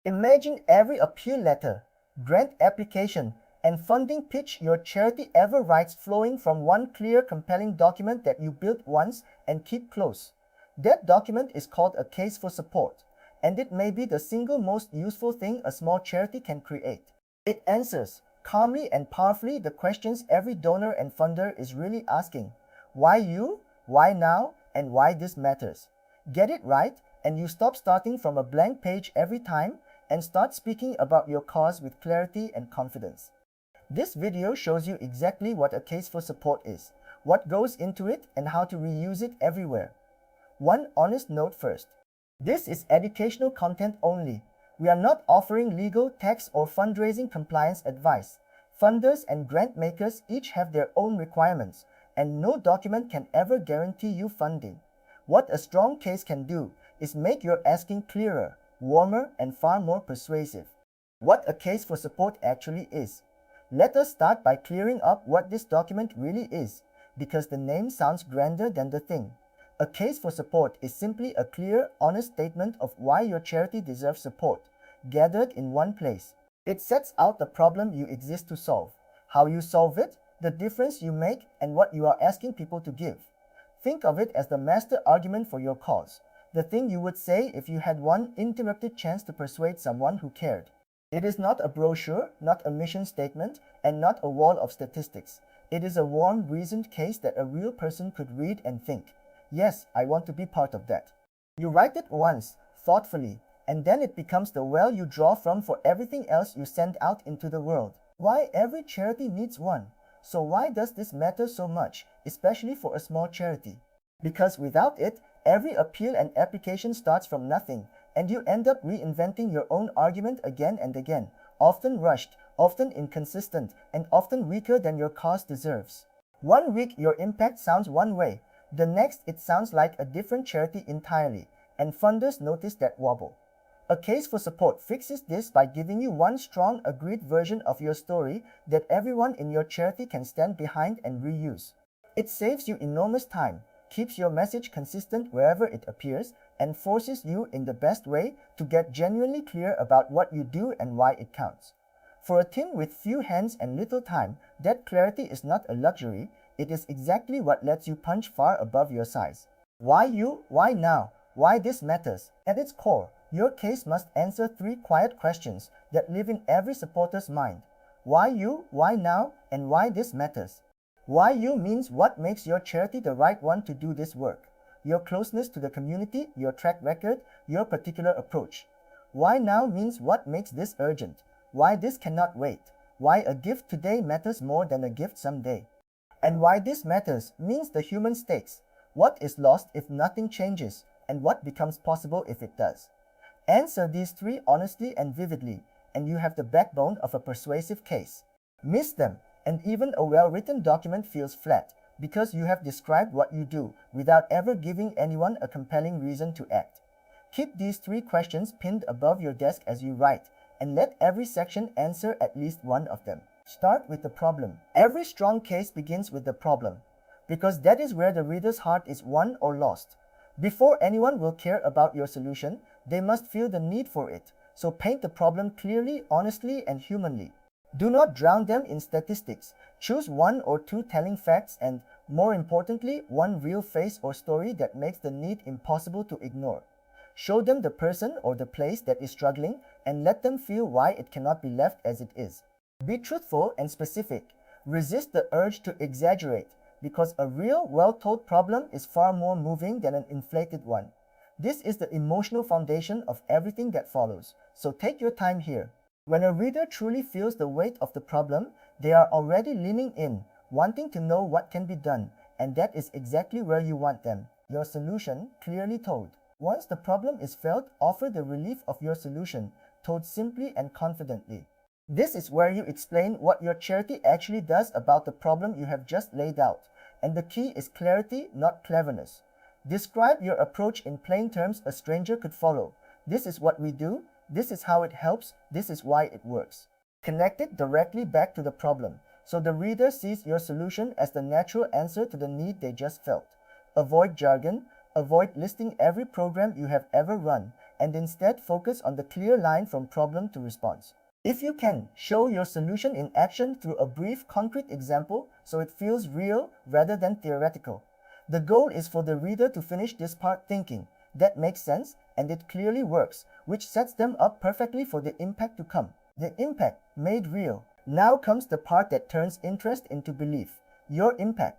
Imagine every appeal letter, grant application, and funding pitch your charity ever writes flowing from one clear, compelling document that you built once and keep close. That document is called a case for support, and it may be the single most useful thing a small charity can create. It answers, calmly and powerfully, the questions every donor and funder is really asking. Why you? Why now? And why this matters? Get it right, and you stop starting from a blank page every time and start speaking about your cause with clarity and confidence. This video shows you exactly what a case for support is, what goes into it, and how to reuse it everywhere. One honest note first. This is educational content only. We are not offering legal, tax, or fundraising compliance advice. Funders and grant makers each have their own requirements, and no document can ever guarantee you funding. What a strong case can do is make your asking clearer, warmer, and far more persuasive. What a case for support actually is. Let us start by clearing up what this document really is, because the name sounds grander than the thing. A case for support is simply a clear, honest statement of why your charity deserves support, gathered in one place. It sets out the problem you exist to solve, how you solve it, the difference you make, and what you are asking people to give. Think of it as the master argument for your cause, the thing you would say if you had one uninterrupted chance to persuade someone who cared. It is not a brochure, not a mission statement, and not a wall of statistics. It is a warm, reasoned case that a real person could read and think, yes, I want to be part of that. You write it once, thoughtfully, and then it becomes the well you draw from for everything else you send out into the world. Why every charity needs one? So why does this matter so much, especially for a small charity? Because without it, every appeal and application starts from nothing, and you end up reinventing your own argument again and again, often rushed, often inconsistent, and often weaker than your cause deserves. One week your impact sounds one way, the next it sounds like a different charity entirely, and funders notice that wobble. A case for support fixes this by giving you one strong, agreed version of your story that everyone in your charity can stand behind and reuse. It saves you enormous time, keeps your message consistent wherever it appears, and forces you in the best way to get genuinely clear about what you do and why it counts. For a team with few hands and little time, that clarity is not a luxury, it is exactly what lets you punch far above your size. Why you? Why now? Why this matters? At its core, your case must answer three quiet questions that live in every supporter's mind. Why you? Why now? And why this matters? Why you means what makes your charity the right one to do this work. Your closeness to the community, your track record, your particular approach. Why now means what makes this urgent, why this cannot wait, why a gift today matters more than a gift someday. And why this matters means the human stakes. What is lost if nothing changes, and what becomes possible if it does? Answer these three honestly and vividly, and you have the backbone of a persuasive case. Miss them, and even a well-written document feels flat, because you have described what you do without ever giving anyone a compelling reason to act. Keep these three questions pinned above your desk as you write, and let every section answer at least one of them. Start with the problem. Every strong case begins with the problem, because that is where the reader's heart is won or lost. Before anyone will care about your solution, they must feel the need for it, so paint the problem clearly, honestly, and humanly. Do not drown them in statistics. Choose one or two telling facts and, more importantly, one real face or story that makes the need impossible to ignore. Show them the person or the place that is struggling and let them feel why it cannot be left as it is. Be truthful and specific. Resist the urge to exaggerate, because a real, well-told problem is far more moving than an inflated one. This is the emotional foundation of everything that follows, so take your time here. When a reader truly feels the weight of the problem, they are already leaning in, wanting to know what can be done, and that is exactly where you want them. Your solution, clearly told. Once the problem is felt, offer the relief of your solution, told simply and confidently. This is where you explain what your charity actually does about the problem you have just laid out, and the key is clarity, not cleverness. Describe your approach in plain terms a stranger could follow. This is what we do, this is how it helps, this is why it works. Connect it directly back to the problem, so the reader sees your solution as the natural answer to the need they just felt. Avoid jargon, avoid listing every program you have ever run, and instead focus on the clear line from problem to response. If you can, show your solution in action through a brief, concrete example so it feels real rather than theoretical. The goal is for the reader to finish this part thinking, "That makes sense, and it clearly works," which sets them up perfectly for the impact to come. The impact made real. Now comes the part that turns interest into belief. Your impact.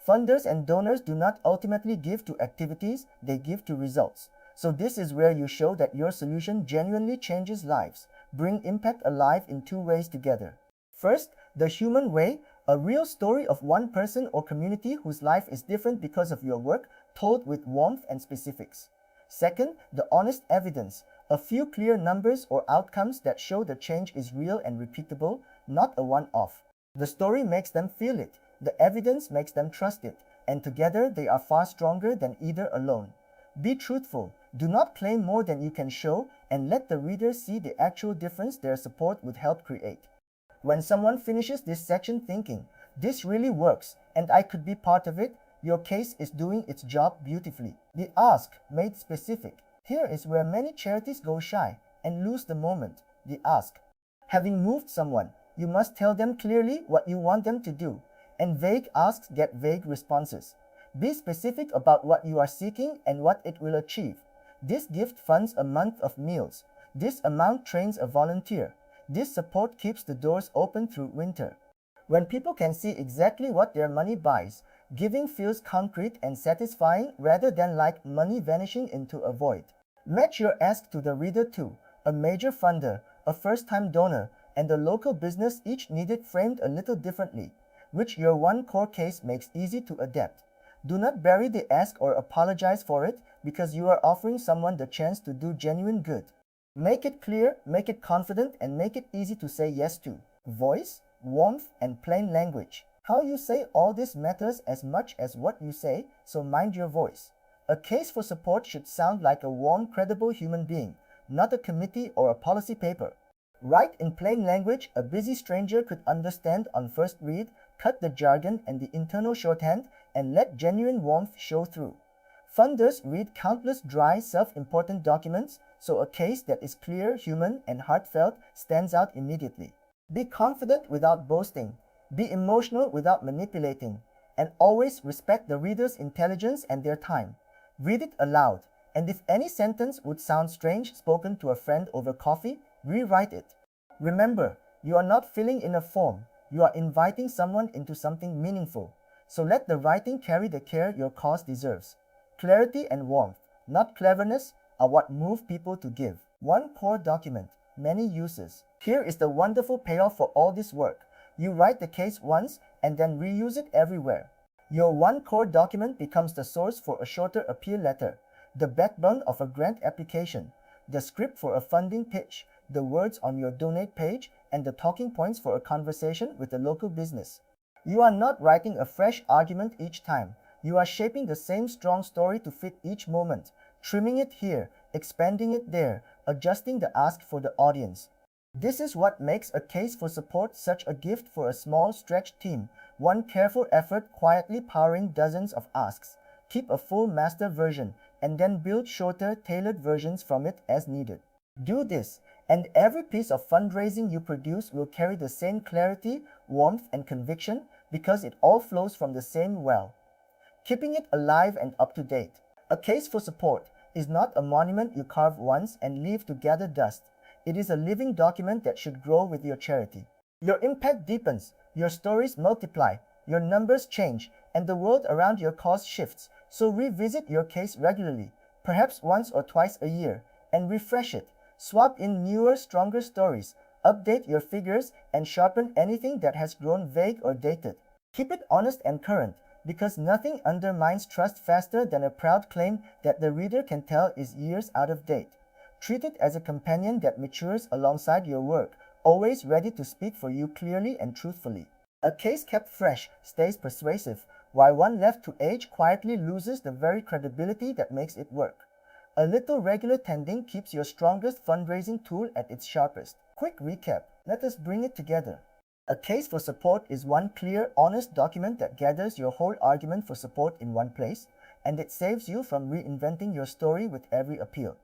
Funders and donors do not ultimately give to activities, they give to results. So this is where you show that your solution genuinely changes lives. Bring impact alive in two ways together. First, the human way, a real story of one person or community whose life is different because of your work, told with warmth and specifics. Second, the honest evidence, a few clear numbers or outcomes that show the change is real and repeatable, not a one-off. The story makes them feel it, the evidence makes them trust it, and together they are far stronger than either alone. Be truthful, do not claim more than you can show, and let the reader see the actual difference their support would help create. When someone finishes this section thinking, "This really works, and I could be part of it," your case is doing its job beautifully. The ask made specific. Here is where many charities go shy and lose the moment. The ask. Having moved someone, you must tell them clearly what you want them to do, and vague asks get vague responses. Be specific about what you are seeking and what it will achieve. This gift funds a month of meals. This amount trains a volunteer. This support keeps the doors open through winter. When people can see exactly what their money buys, giving feels concrete and satisfying rather than like money vanishing into a void. Match your ask to the reader too. A major funder, a first-time donor, and a local business each needed framed a little differently, which your one core case makes easy to adapt. Do not bury the ask or apologize for it because you are offering someone the chance to do genuine good. Make it clear, make it confident, and make it easy to say yes to. Voice, warmth, and plain language. How you say all this matters as much as what you say, so mind your voice. A case for support should sound like a warm, credible human being, not a committee or a policy paper. Write in plain language a busy stranger could understand on first read, cut the jargon and the internal shorthand, and let genuine warmth show through. Funders read countless dry, self-important documents, so a case that is clear, human, and heartfelt stands out immediately. Be confident without boasting. Be emotional without manipulating. And always respect the reader's intelligence and their time. Read it aloud, and if any sentence would sound strange spoken to a friend over coffee, rewrite it. Remember, you are not filling in a form, you are inviting someone into something meaningful. So let the writing carry the care your cause deserves. Clarity and warmth, not cleverness, are what move people to give. One core document, many uses. Here is the wonderful payoff for all this work. You write the case once and then reuse it everywhere. Your one core document becomes the source for a shorter appeal letter, the backbone of a grant application, the script for a funding pitch, the words on your donate page, and the talking points for a conversation with a local business. You are not writing a fresh argument each time. You are shaping the same strong story to fit each moment, trimming it here, expanding it there, adjusting the ask for the audience. This is what makes a case for support such a gift for a small, stretched team, one careful effort quietly powering dozens of asks. Keep a full master version, and then build shorter, tailored versions from it as needed. Do this, and every piece of fundraising you produce will carry the same clarity, warmth, and conviction because it all flows from the same well. Keeping it alive and up to date. A case for support is not a monument you carve once and leave to gather dust. It is a living document that should grow with your charity. Your impact deepens, your stories multiply, your numbers change, and the world around your cause shifts. So revisit your case regularly, perhaps once or twice a year, and refresh it. Swap in newer, stronger stories, update your figures, and sharpen anything that has grown vague or dated. Keep it honest and current, because nothing undermines trust faster than a proud claim that the reader can tell is years out of date. Treat it as a companion that matures alongside your work, always ready to speak for you clearly and truthfully. A case kept fresh stays persuasive, while one left to age quietly loses the very credibility that makes it work. A little regular tending keeps your strongest fundraising tool at its sharpest. Quick recap. Let us bring it together. A case for support is one clear, honest document that gathers your whole argument for support in one place, and it saves you from reinventing your story with every appeal.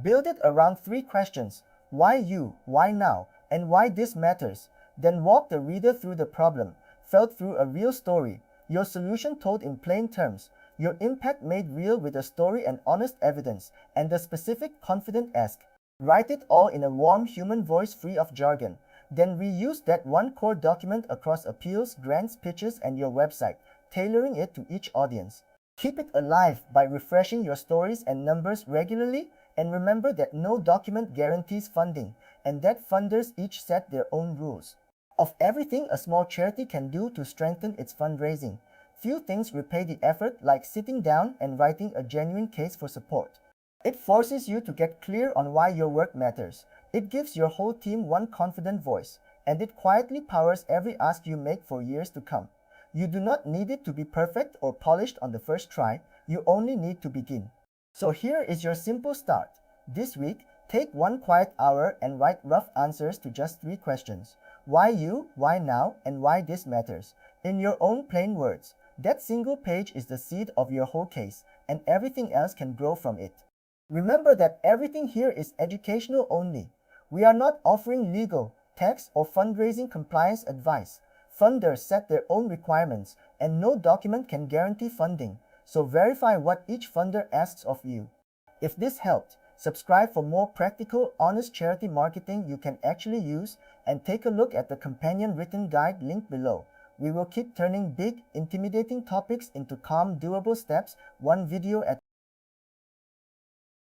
Build it around three questions: why you, why now, and why this matters. Then walk the reader through the problem, felt through a real story, your solution told in plain terms, your impact made real with a story and honest evidence, and the specific confident ask. Write it all in a warm human voice free of jargon. Then reuse that one core document across appeals, grants, pitches, and your website, tailoring it to each audience. Keep it alive by refreshing your stories and numbers regularly, and remember that no document guarantees funding, and that funders each set their own rules. Of everything a small charity can do to strengthen its fundraising, few things repay the effort like sitting down and writing a genuine case for support. It forces you to get clear on why your work matters. It gives your whole team one confident voice, and it quietly powers every ask you make for years to come. You do not need it to be perfect or polished on the first try, you only need to begin. So here is your simple start. This week, take one quiet hour and write rough answers to just three questions. Why you, why now, and why this matters. In your own plain words. That single page is the seed of your whole case, and everything else can grow from it. Remember that everything here is educational only. We are not offering legal, tax, or fundraising compliance advice. Funders set their own requirements, and no document can guarantee funding, so verify what each funder asks of you. If this helped, subscribe for more practical, honest charity marketing you can actually use, and take a look at the companion written guide linked below. We will keep turning big, intimidating topics into calm, doable steps, one video at